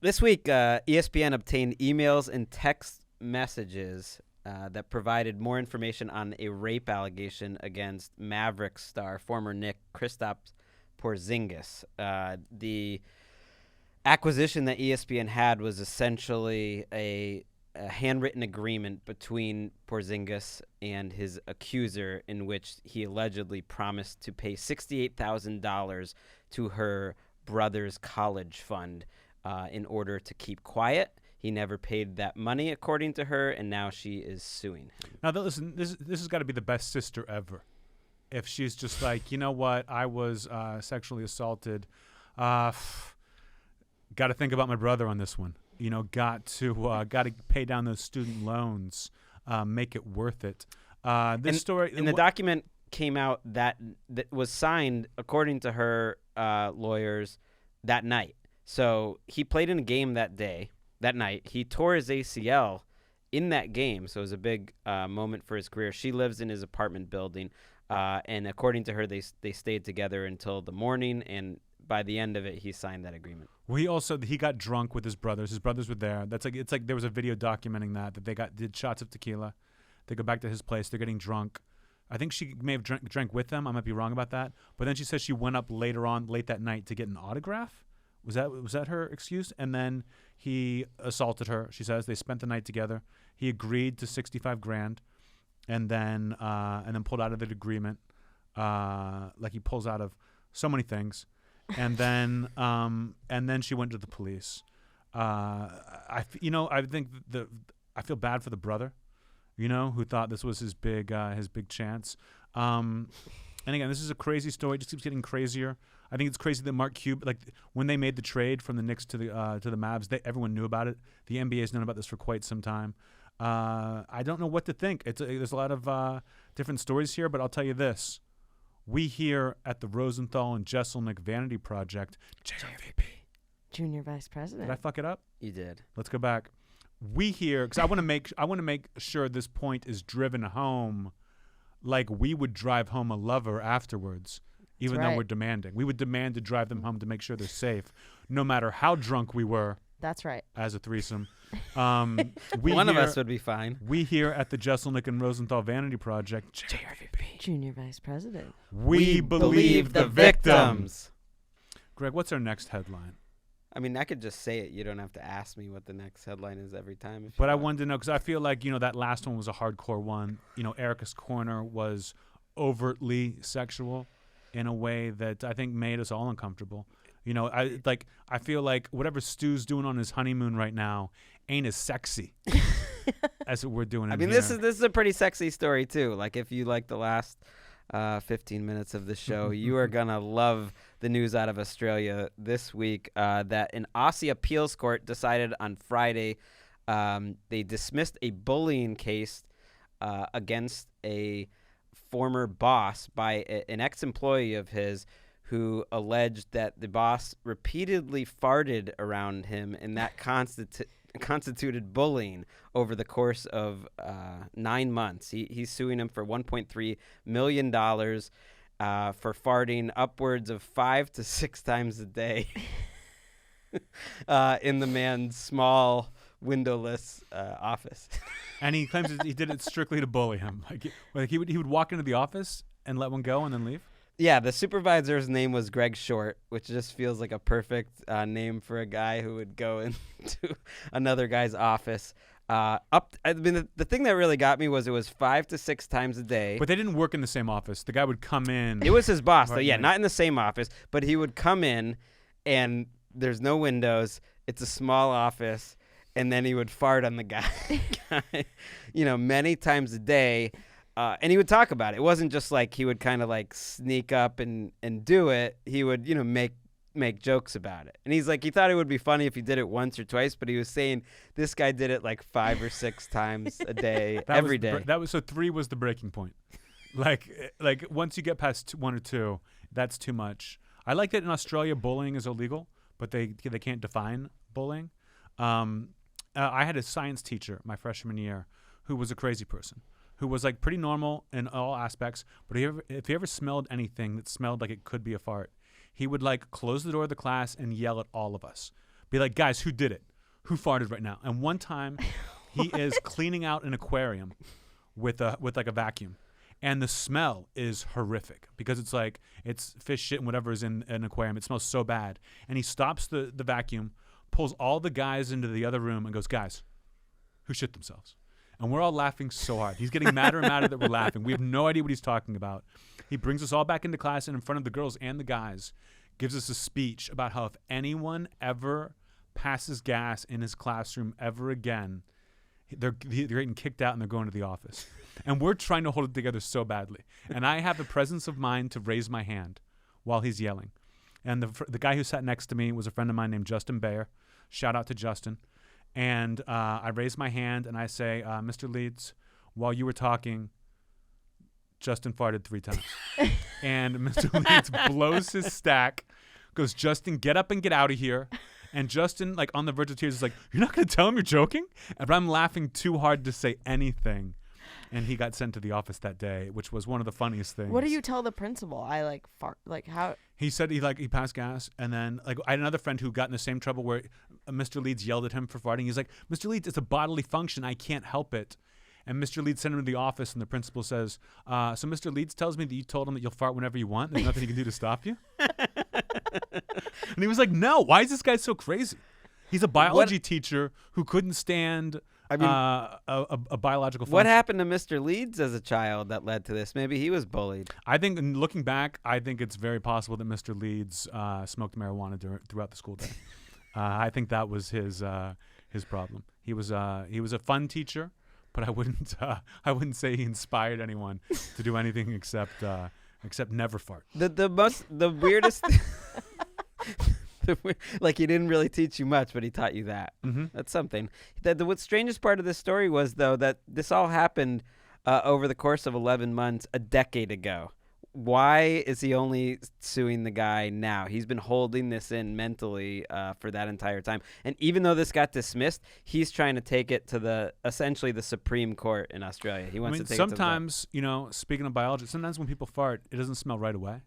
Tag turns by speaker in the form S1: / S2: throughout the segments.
S1: This week, ESPN obtained emails and text messages that provided more information on a rape allegation against Mavericks star, former Knick Kristaps Porzingis. The acquisition that ESPN had was essentially a handwritten agreement between Porzingis and his accuser, in which he allegedly promised to pay $68,000 to her brother's college fund in order to keep quiet. He never paid that money, according to her, and now she is suing him.
S2: Now, listen, this has got to be the best sister ever. If she's just like, you know what, I was sexually assaulted. Got to think about my brother on this one. You know, got to pay down those student loans, make it worth it. Story
S1: and the document came out that was signed, according to her lawyers, that night. So he played in a game that night. He tore his ACL in that game, so it was a big moment for his career. She lives in his apartment building, and according to her, they stayed together until the morning, and by the end of it, he signed that agreement.
S2: Well, he got drunk with his brothers. His brothers were there. It's like there was a video documenting that they did shots of tequila. They go back to his place. They're getting drunk. I think she may have drank with them. I might be wrong about that. But then she says she went up late that night to get an autograph. Was that her excuse? And then he assaulted her. She says they spent the night together. He agreed to $65,000, and then pulled out of the agreement, like he pulls out of so many things. And then she went to the police. I feel bad for the brother, who thought this was his big chance. And again, this is a crazy story. It just keeps getting crazier. I think it's crazy that Mark Cuban, like when they made the trade from the Knicks to the Mavs, everyone knew about it. The NBA has known about this for quite some time. I don't know what to think. There's a lot of different stories here, but I'll tell you this. We here at the Rosenthal and Jeselnik Vanity Project, JVP.
S3: Junior Vice President.
S2: Did I fuck it up?
S1: You did.
S2: Let's go back. We here, because I want to make sure this point is driven home, like we would drive home a lover afterwards, even though we're demanding. We would demand to drive them home to make sure they're safe, no matter how drunk we were.
S3: That's right.
S2: As a threesome.
S1: One of us would be fine.
S2: We here at the Jeselnik and Rosenthal Vanity Project, JVP.
S3: Junior Vice President.
S2: We believe the victims. Greg, what's our next headline?
S1: I mean, I could just say it. You don't have to ask me what the next headline is every time.
S2: But I wanted to know, because I feel like, that last one was a hardcore one. Erica's Corner was overtly sexual in a way that I think made us all uncomfortable. I feel like whatever Stu's doing on his honeymoon right now ain't as sexy as what we're doing.
S1: I mean, this is a pretty sexy story too. Like, if you like the last 15 minutes of the show, you are gonna love the news out of Australia this week. That an Aussie appeals court decided on Friday they dismissed a bullying case against a former boss by an ex-employee of his, who alleged that the boss repeatedly farted around him, and that constituted bullying over the course of 9 months. He's suing him for $1.3 million for farting upwards of 5 to 6 times a day in the man's small, windowless office.
S2: And he claims that he did it strictly to bully him. Like he would walk into the office and let one go and then leave?
S1: Yeah, the supervisor's name was Greg Short, which just feels like a perfect name for a guy who would go into another guy's office. The thing that really got me was it was 5 to 6 times a day.
S2: But they didn't work in the same office. The guy would come in.
S1: It was his boss, though. Yeah, not in the same office, but he would come in, and there's no windows. It's a small office, and then he would fart on the guy, many times a day. And he would talk about it. It wasn't just like he would kind of like sneak up and do it. He would, make jokes about it. And he's like, he thought it would be funny if he did it once or twice, but he was saying this guy did it like 5 or 6 times a day, every day.
S2: So 3 was the breaking point. Like once you get past 1 or 2, that's too much. I like that in Australia bullying is illegal, but they can't define bullying. I had a science teacher my freshman year who was a crazy person, who was like pretty normal in all aspects, but if he ever smelled anything that smelled like it could be a fart, he would like close the door of the class and yell at all of us Be like, guys, who did it? Who farted right now? And one time, he is cleaning out an aquarium with like a vacuum, and the smell is horrific because it's fish shit and whatever is in an aquarium. It smells so bad, and he stops the vacuum, pulls all the guys into the other room, and goes, guys, who shit themselves? And we're all laughing so hard. He's getting madder and madder that we're laughing. We have no idea what he's talking about. He brings us all back into class, and in front of the girls and the guys, gives us a speech about how if anyone ever passes gas in his classroom ever again, they're getting kicked out and they're going to the office. And we're trying to hold it together so badly. And I have the presence of mind to raise my hand while he's yelling. And the guy who sat next to me was a friend of mine named Justin Bayer. Shout out to Justin. And I raise my hand and I say, Mr. Leeds, while you were talking, Justin farted 3 times. And Mr. Leeds blows his stack, goes, Justin, get up and get out of here. And Justin, like on the verge of tears, is like, you're not going to tell him you're joking? But I'm laughing too hard to say anything. And he got sent to the office that day, which was one of the funniest things.
S3: What do you tell the principal? I fart. Like how?
S2: He said he passed gas, and then I had another friend who got in the same trouble where Mr. Leeds yelled at him for farting. He's like, Mr. Leeds, it's a bodily function. I can't help it. And Mr. Leeds sent him to the office, and the principal says, so Mr. Leeds tells me that you told him that you'll fart whenever you want. There's nothing he can do to stop you. And he was like, no, why is this guy so crazy? He's a biology teacher who couldn't stand a biological function.
S1: What happened to Mr. Leeds as a child that led to this? Maybe he was bullied.
S2: I think, looking back, I think it's very possible that Mr. Leeds smoked marijuana throughout the school day. I think that was his problem. He was a fun teacher, but I wouldn't say he inspired anyone to do anything except never fart.
S1: The weirdest. Like he didn't really teach you much, but he taught you that.
S2: Mm-hmm.
S1: That's something. The strangest part of this story was, though, that this all happened over the course of 11 months, a decade ago. Why is he only suing the guy now? He's been holding this in mentally for that entire time. And even though this got dismissed, he's trying to take it to essentially the Supreme Court in Australia. He wants to take
S2: sometimes, speaking of biology, sometimes when people fart, it doesn't smell right away.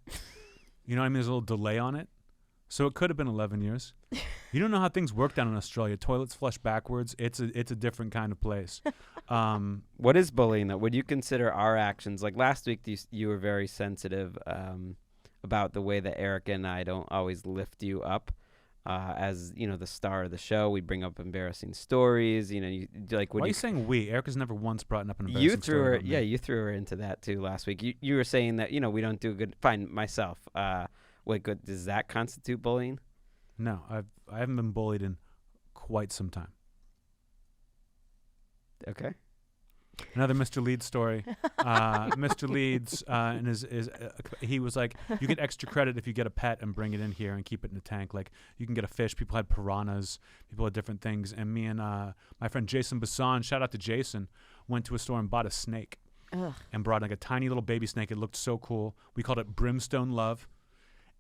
S2: You know what I mean? There's a little delay on it. So it could have been 11 years. You don't know how things work down in Australia. Toilets flush backwards. It's a different kind of place.
S1: What is bullying, though? Would you consider our actions? Like last week, you were very sensitive about the way that Erica and I don't always lift you up as the star of the show. We bring up embarrassing stories. Why
S2: are you saying we? Erica's never once brought up an embarrassing story.
S1: You threw her into that too last week. You were saying that we don't do good. Fine, myself. Wait, good. Does that constitute bullying?
S2: No, I haven't been bullied in quite some time.
S1: Okay.
S2: Another Mr. Leeds story. Mr. Leeds he was like, you get extra credit if you get a pet and bring it in here and keep it in a tank. Like you can get a fish. People had piranhas. People had different things. And me and my friend Jason Bassan, shout out to Jason, went to a store and bought a snake.
S3: Ugh.
S2: And brought like a tiny little baby snake. It looked so cool. We called it Brimstone Love.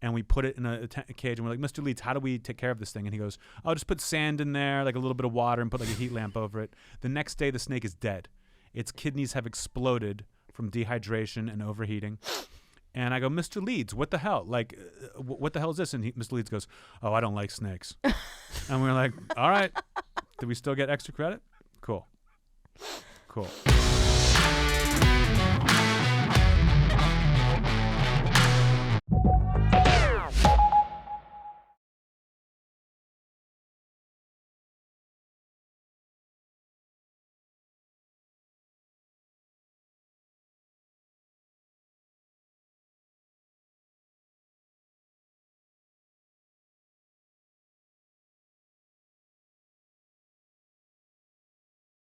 S2: And we put it in a cage, and we're like, Mr. Leeds, how do we take care of this thing? And he goes, I'll just put sand in there, like a little bit of water, and put like a heat lamp over it. The next day, the snake is dead. Its kidneys have exploded from dehydration and overheating. And I go, Mr. Leeds, what the hell? Like, what the hell is this? And Mr. Leeds goes, oh, I don't like snakes. And we're like, all right. Do we still get extra credit? Cool.